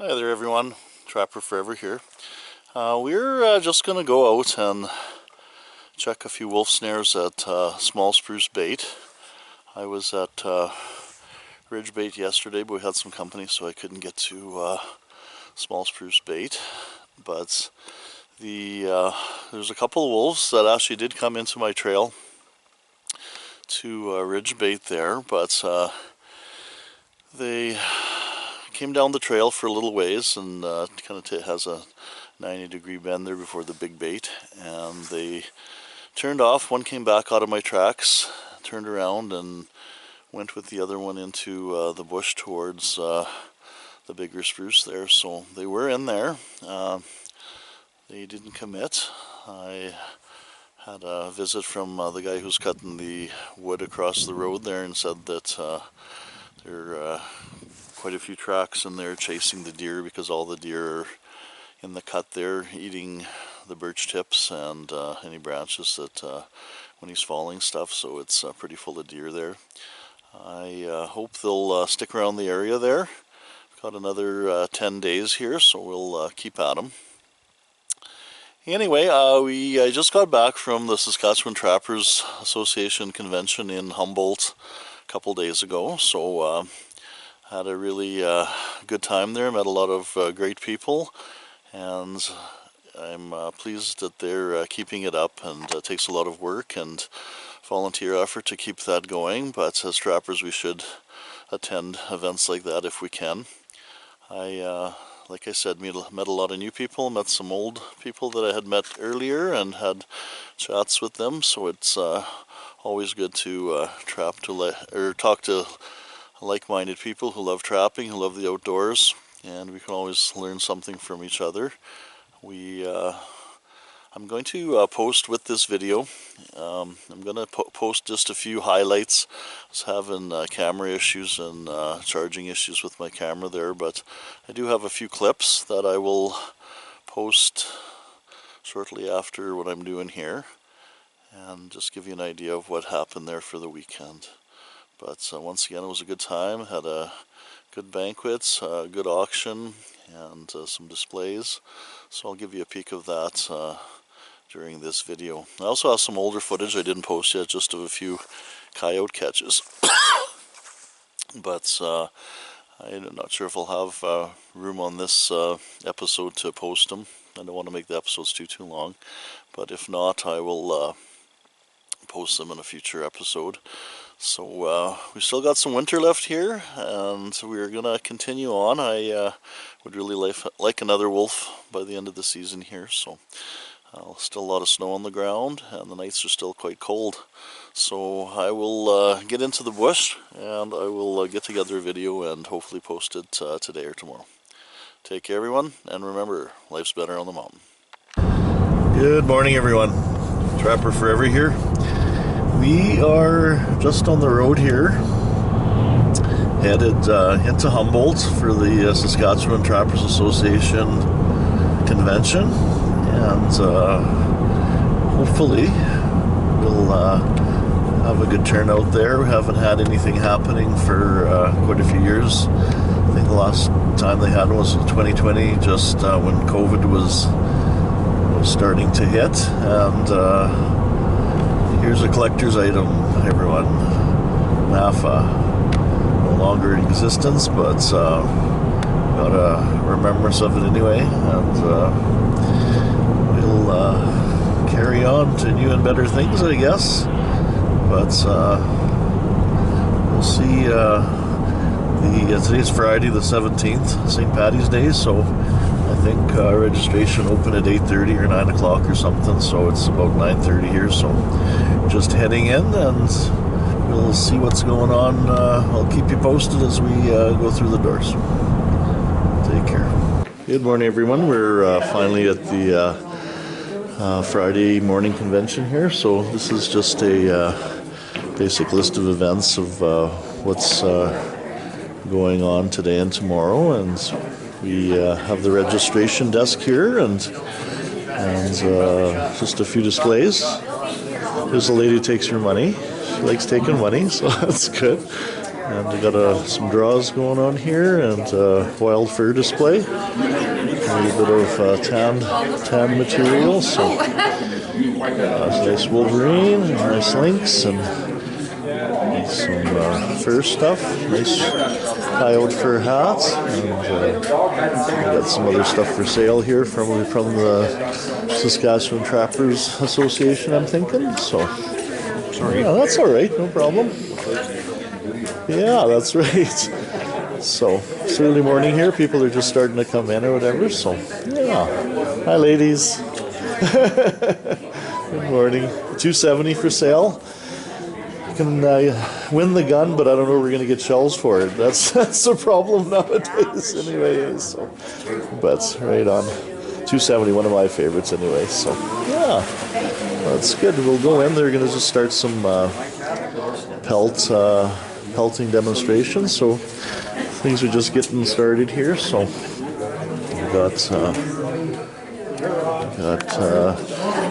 Hi there everyone, TrapperFURever here. We're just going to go out and check a few wolf snares at Small Spruce Bait. I was at Ridge Bait yesterday, but we had some company so I couldn't get to Small Spruce Bait. But there's a couple of wolves that actually did come into my trail to Ridge Bait there, but they came down the trail for a little ways and kind of has a 90-degree bend there before the big bait, and they turned off. One came back out of my tracks, turned around and went with the other one into the bush towards the bigger spruce there. So they were in there. They didn't commit. I had a visit from the guy who's cutting the wood across the road there and said that there are quite a few tracks in there chasing the deer, because all the deer are in the cut there eating the birch tips and any branches that when he's falling stuff, so it's pretty full of deer there. I hope they'll stick around the area there. Got another 10 days here, so we'll keep at them. Anyway, I just got back from the Saskatchewan Trappers Association Convention in Humboldt a couple days ago, so had a really good time there. Met a lot of great people, and I'm pleased that they're keeping it up, and it takes a lot of work and volunteer effort to keep that going, but as trappers we should attend events like that if we can. Like I said, met a lot of new people, met some old people that I had met earlier and had chats with them, so it's always good to talk to like-minded people who love trapping, who love the outdoors, and we can always learn something from each other. I'm going to post with this video. I'm going to post just a few highlights. I was having camera issues and charging issues with my camera there, but I do have a few clips that I will post shortly after what I'm doing here, and just give you an idea of what happened there for the weekend. But once again, it was a good time. Had a good banquet, a good auction, and some displays. So I'll give you a peek of that during this video. I also have some older footage I didn't post yet, just of a few coyote catches. But I'm not sure if I'll have room on this episode to post them. I don't want to make the episodes too long. But if not, I will post them in a future episode. So we still got some winter left here, and we're gonna continue on. I would really like another wolf by the end of the season here, so still a lot of snow on the ground and the nights are still quite cold. So I will get into the bush and I will get together a video and hopefully post it today or tomorrow. Take care everyone, and remember, life's better on the mountain. Good morning everyone, TrapperFURever here. We are just on the road here, headed into Humboldt for the Saskatchewan Trappers Association Convention, and hopefully we'll have a good turnout there. We haven't had anything happening for quite a few years. I think the last time they had was in 2020, just when COVID was starting to hit, and here's a collector's item, everyone. NAFA, no longer in existence, but got a remembrance of it anyway, and we'll carry on to new and better things, I guess. But we'll see. Today's Friday the 17th, St. Paddy's Day, so I think registration opened at 8:30 or 9 o'clock or something, so it's about 9:30 here, so just heading in, and we'll see what's going on. I'll keep you posted as we go through the doors. Take care. Good morning everyone, we're finally at the Friday morning convention here, so this is just a basic list of events of what's going on today and tomorrow, and we have the registration desk here, and just a few displays. There's a lady who takes your money. She likes taking money, so that's good. And we got some draws going on here, and wild fur display. A little bit of tan material, so nice Wolverine, and nice Lynx, and some fur stuff. Nice coyote fur hats, and we got some other stuff for sale here from the Saskatchewan Trappers Association, I'm thinking. So, sorry. Yeah, that's all right, no problem. Yeah, that's right. So, it's early morning here. People are just starting to come in or whatever. So, yeah. Hi, ladies. Good morning. $270 for sale. You can win the gun, but I don't know where we're going to get shells for it. That's the problem nowadays, anyway. So, but right on. $270, one of my favorites, anyway. So, yeah, that's good. We'll go in. They're going to just start some pelting demonstrations. So things are just getting started here. So we've got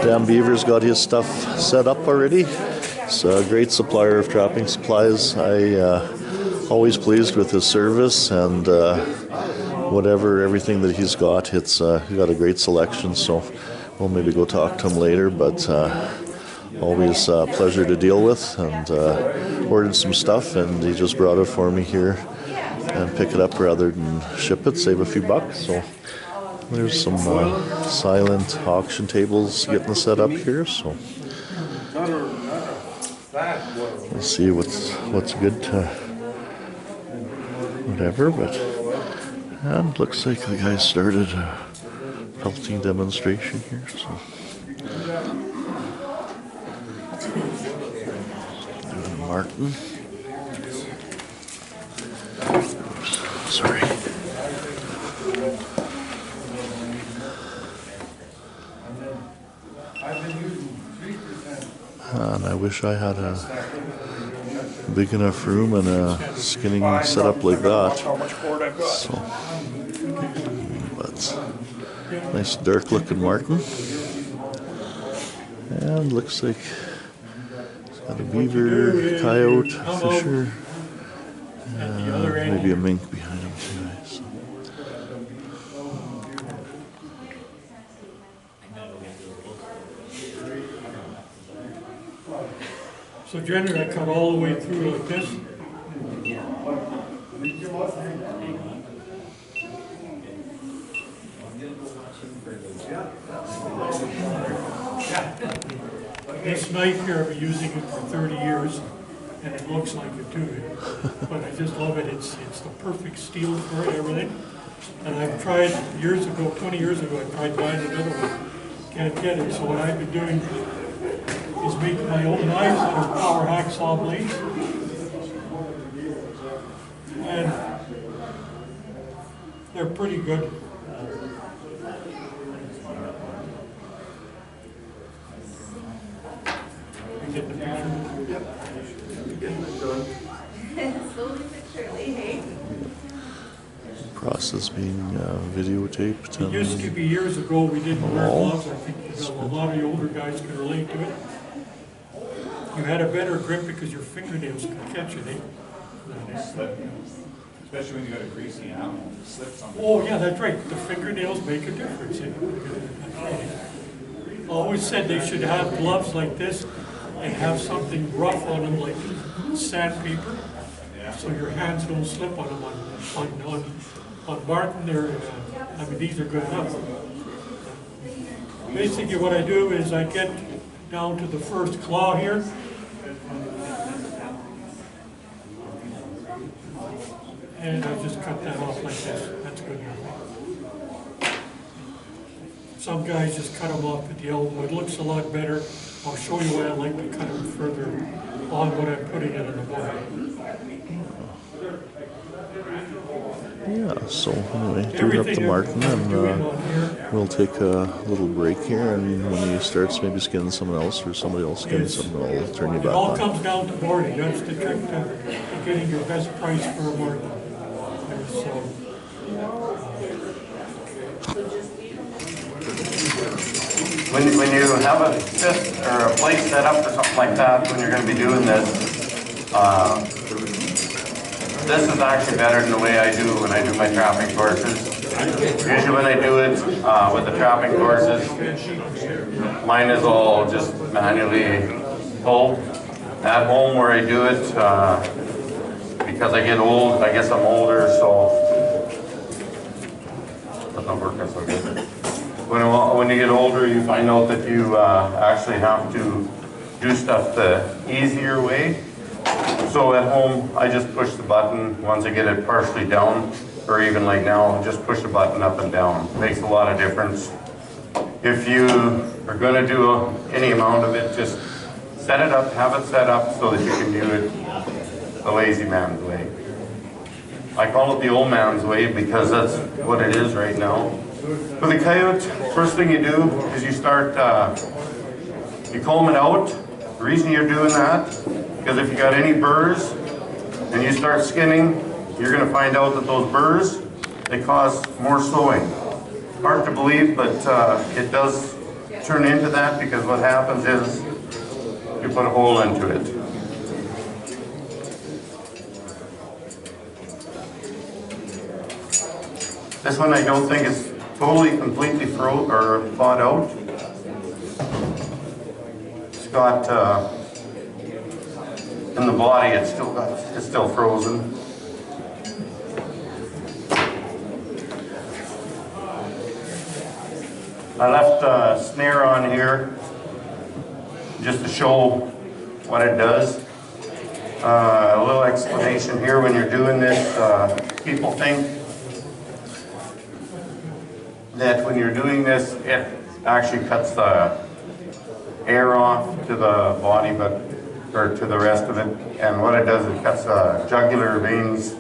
Dan Beaver's got his stuff set up already. He's a great supplier of trapping supplies. Always pleased with his service and everything that he's got. He's got a great selection. So we'll maybe go talk to him later, but always a pleasure to deal with, and ordered some stuff, and he just brought it for me here and pick it up rather than ship it, save a few bucks. So there's some silent auction tables getting set up here, so we'll see what's good to whatever, but and looks like the guy started a pelting demonstration here, so doing Martin. Oops, sorry. And I wish I had a big enough room and a skinning setup like that. So, but nice dark looking Martin. And looks like it's got a beaver, coyote, fisher, maybe a mink behind him too. So. So generally I cut all the way through like this. This knife here, I've been using it for 30 years, and it looks like it too. But I just love it. It's the perfect steel for it, everything. And I've tried years ago, 20 years ago, I tried buying another one. Can't get it. So what I've been doing is making my own knives that are power hacksaw blades. And they're pretty good. You get the picture? Yep. Slowly but surely, hey? Process being videotaped. It used to be years ago we didn't wear gloves. I think a lot of the older guys can relate to it. You had a better grip because your fingernails could catch it, eh? Especially when you got a greasy animal, it slips on the Oh yeah, that's right. The fingernails make a difference. Eh? I always said they should have gloves like this and have something rough on them like sandpaper, so your hands don't slip on them. On Martin, I mean, these are good enough. Basically what I do is I get down to the first claw here. And I just cut that off like this. That's good enough. Some guys just cut them off at the elbow. It looks a lot better. I'll show you why I like to cut them further on when I'm putting it in the bone. Yeah, so anyway, doing up the Martin, and we'll take a little break here, and when he starts maybe skinning someone else or somebody else skinning something, I'll turn you back on. It all comes down to boarding. That's the trick to getting your best price for a Martin. When you have a fist or a plate set up for something like that, when you're going to be doing this, this is actually better than the way I do when I do my trapping courses. Usually when I do it with the trapping courses, mine is all just manually pulled. At home where I do it, because I get old, I guess I'm older, so that's not working so good. When you get older, you find out that you actually have to do stuff the easier way. So at home, I just push the button once I get it partially down, or even like now, just push the button up and down. Makes a lot of difference. If you are going to do any amount of it, just set it up, have it set up so that you can do it the lazy man's way. I call it the old man's way because that's what it is right now. For the coyote, first thing you do is you start, you comb it out. The reason you're doing that, because if you got any burrs and you start skinning, you're going to find out that those burrs, they cause more sewing. Hard to believe, but it does turn into that because what happens is you put a hole into it. This one I don't think is totally completely thawed out. It's got in the body it's still frozen. I left a snare on here just to show what it does. A little explanation here when you're doing this. People think that when you're doing this, it actually cuts the air off to the body, or to the rest of it. And what it does, it cuts the jugular veins,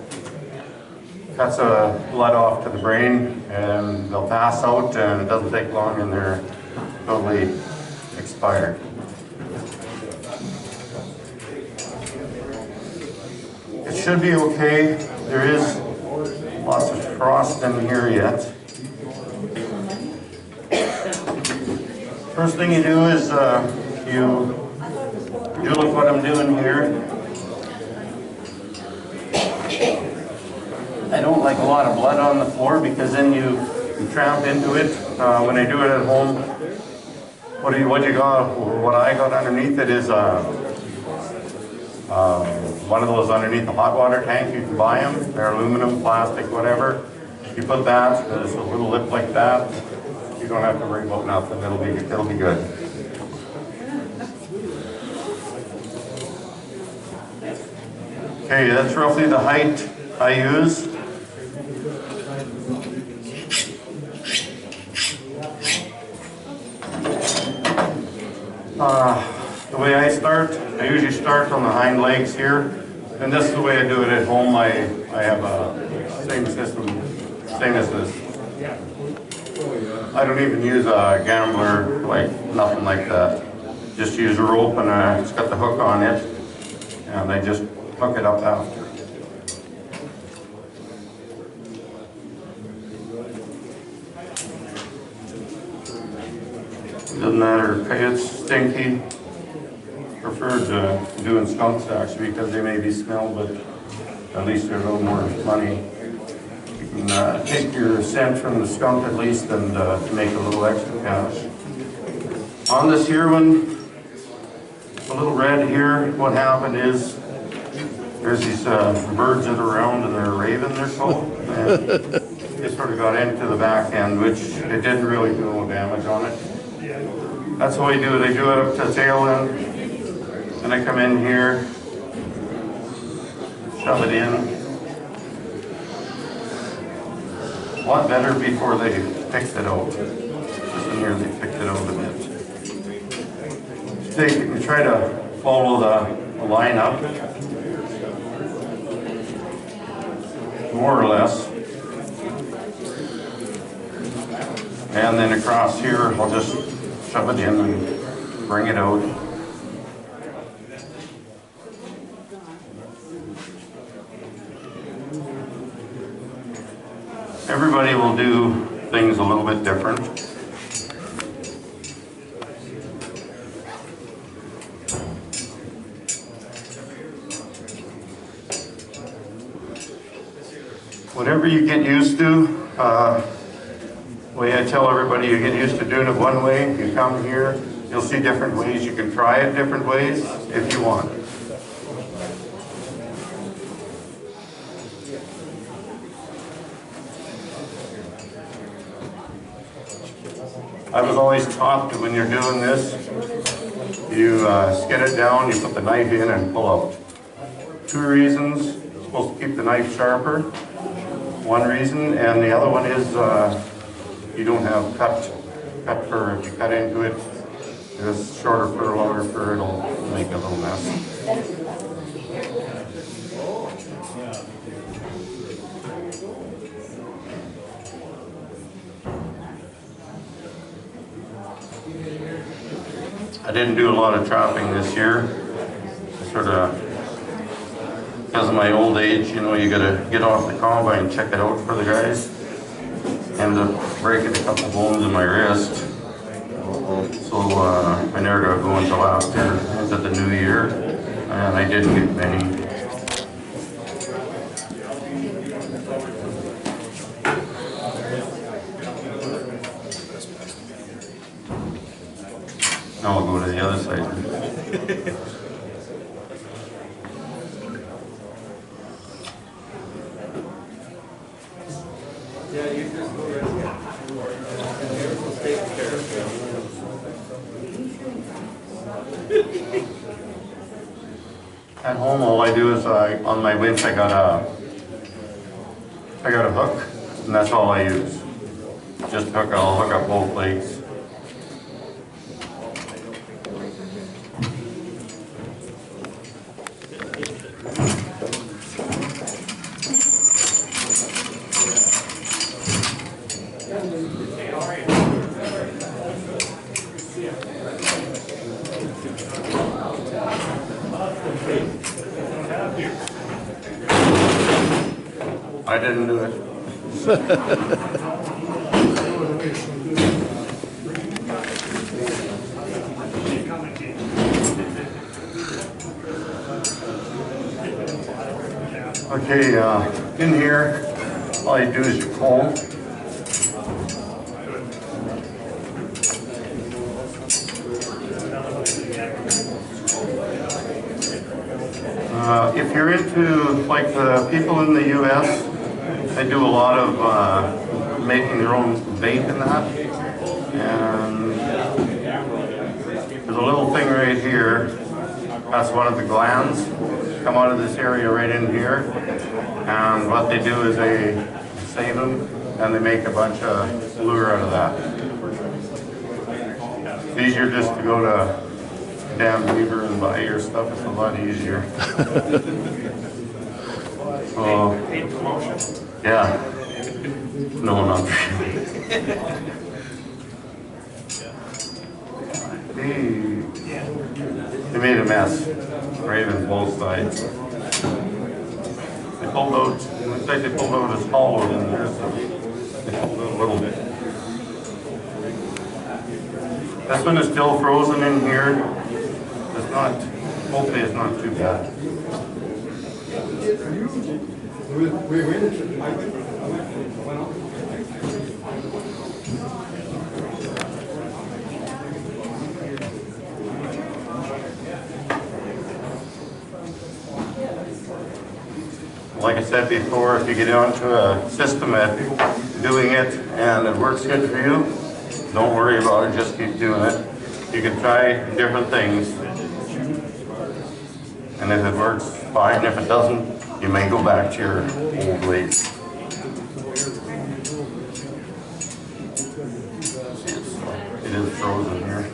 cuts the blood off to the brain, and they'll pass out, and it doesn't take long, and they're totally expired. It should be okay. There is lots of frost in here yet. First thing you do is you look what I'm doing here. I don't like a lot of blood on the floor because then you tramp into it. When I do it at home, what I got underneath it is one of those underneath the hot water tank. You can buy them. They're aluminum, plastic, whatever. You put that. There's a little lip like that. You don't have to worry about nothing. It'll be good. Okay, that's roughly the height I use. The way I start, I usually start on the hind legs here, and this is the way I do it at home. I have a same system, same as this. I don't even use a gambler, like nothing like that. Just use a rope and it's got the hook on it, and I just hook it up after. Doesn't matter, coyotes, stinky. Prefer doing skunks actually because they may be smelled, but at least they're a little more money. You can take your scent from the skunk at least and make a little extra cash. On this here one, the little red here, what happened is there's these birds that are around and they're raven, they're called. And they sort of got into the back end, which it didn't really do no damage on it. That's how I do it. I do it up to the tail end. Then I come in here, shove it in. A lot better before they picked it out. Just in here they picked it out a bit. Take it and try to follow the line up, more or less. And then across here, I'll just shove it in and bring it out. Everybody will do things a little bit different. whatever you get used to. The way I tell everybody, you get used to doing it one way, you come here, you'll see different ways. You can try it different ways if you want. I was always taught that when you're doing this, you skid it down, you put the knife in and pull out. 2 reasons: you're supposed to keep the knife sharper. 1 reason, and the other one is you don't have cut fur. If you cut into it, there's shorter fur, longer fur, it'll make a little mess. I didn't do a lot of trapping this year. Sort of, because of my old age, you know, you gotta get off the combine and check it out for the guys. Ended up breaking a couple bones in my wrist. So I never got going until after the new year, and I didn't get many. Now I'll go to the other side. At home, all I do is on my winch, I got a hook, and that's all I use. Just a hook. I'll hook up both legs. I didn't do it. Okay, in here, all you do is you pull. If you're into, like the people in the U.S., they do a lot of making their own vape in that. And there's a little thing right here. That's one of the glands. Come out of this area right in here. And what they do is they save them and they make a bunch of lure out of that. It's easier just to go to damn Beaver and buy your stuff. It's a lot easier. So, yeah. No, not really. They made a mess. Ravens both sides. They pulled out, it looks like they pulled out his hollow in there, so they pulled out a little bit. This one is still frozen in here. It's not, hopefully it's not too bad. Like I said before, if you get onto a system at doing it and it works good for you, don't worry about it, just keep doing it. You can try different things. And if it works, fine. If it doesn't, you may go back to your old ways. It is frozen here.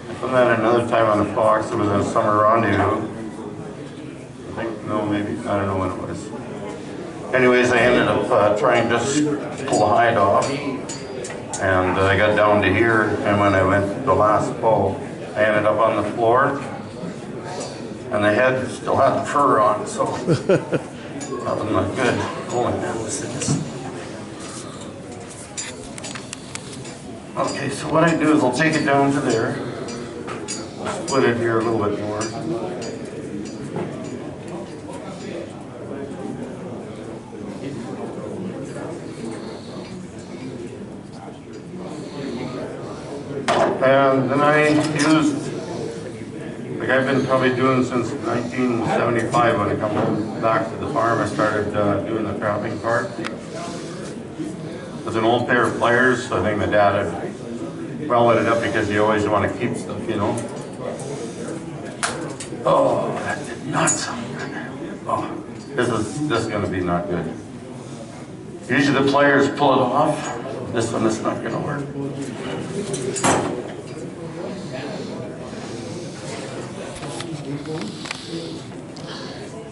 I done that another time on a fox. It was a summer rendezvous. I think, no, maybe, I don't know what it was. Anyways, I ended up trying to pull the hide off. And I got down to here, and when I went the last pull, I ended up on the floor. And the head still had the fur on, so that was not good. Holy man, this is. Okay, so what I do is I'll take it down to there. Split it here a little bit more. And then I used, like I've been probably doing since 1975 when I come home back to the farm. I started doing the trapping part. It was an old pair of pliers, so I think my dad had welded it up because you always want to keep stuff, you know. Oh, that did not sound good. Oh, this is going to be not good. Usually the pliers pull it off. This one is not going to work.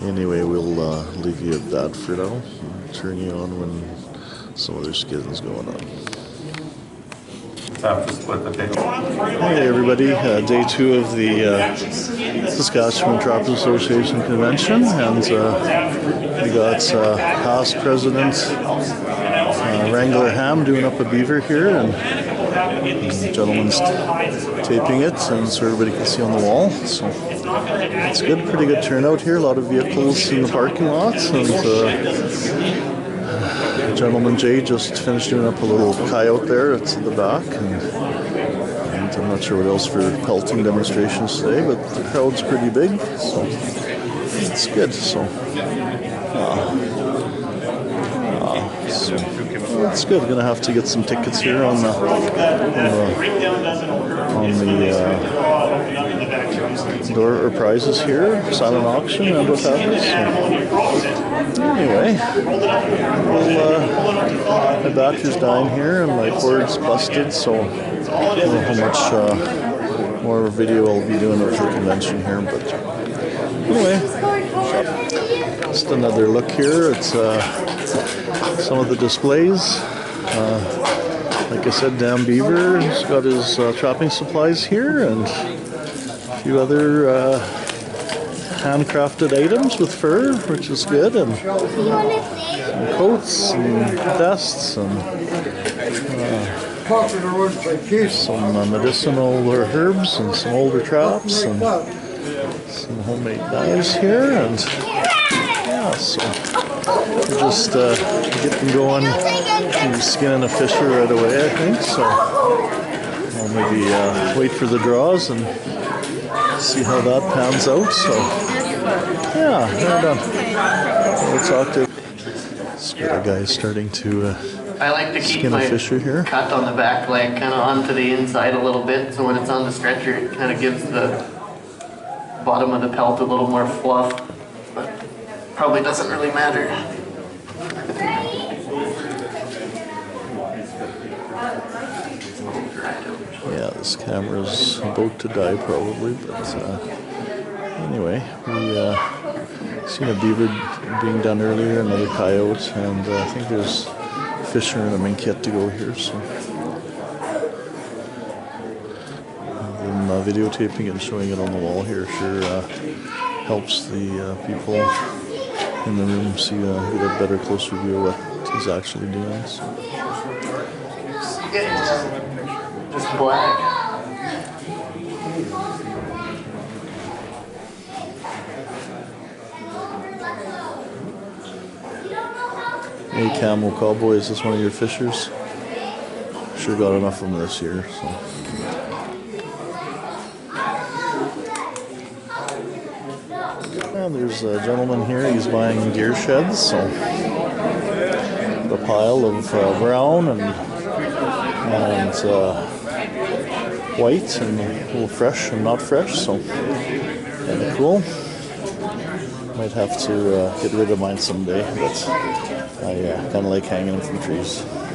Anyway, we'll leave you at that for now. Turn you on when some other skidding's going on. Have to split the tape. Hey everybody, day 2 of the Saskatchewan Trappers Association Convention, and we got past president Wrangler Ham doing up a beaver here, and the gentleman's taping it, and so everybody can see on the wall. So it's good, pretty good turnout here. A lot of vehicles in the parking lot, and gentleman Jay just finished doing up a little coyote there. It's in the back, and I'm not sure what else for pelting demonstrations today, but the crowd's pretty big, so it's good. So it's good. Gonna have to get some tickets here on the door or prizes here, silent auction and what have you. So anyway, my battery's dying here and my cord's busted, so I don't know how much more video I'll be doing at the convention here, but anyway, just another look here at some of the displays. Like I said, Dan Beaver's got his trapping supplies here, and a few other handcrafted items with fur, which is good, and some coats and vests and some medicinal herbs and some older traps and some homemade knives here, and yeah, so we're just getting going. We're skinning a fisher right away, I think, so I'll maybe wait for the draws and see how that pans out. So yeah, we're done. We'll talk to this other guy starting to I like to keep skin a my fisher here. cut on the back leg kind of onto the inside a little bit, so when it's on the stretcher it kind of gives the bottom of the pelt a little more fluff, but probably doesn't really matter. Yeah, this camera's about to die probably, but anyway, we seen a beaver being done earlier, another coyote, and I think there's a fisher and a mink yet to go here, so then videotaping it and showing it on the wall here sure helps the people in the room see get a better, closer view of what he's actually doing. So. Just black. Hey Camel Cowboy, is this one of your fishers? Sure got enough of them this year, so. And there's a gentleman here, he's buying deer sheds, so a pile of brown and white and a little fresh and not fresh, so kind of cool. Might have to get rid of mine someday, but I kind of like hanging them from trees.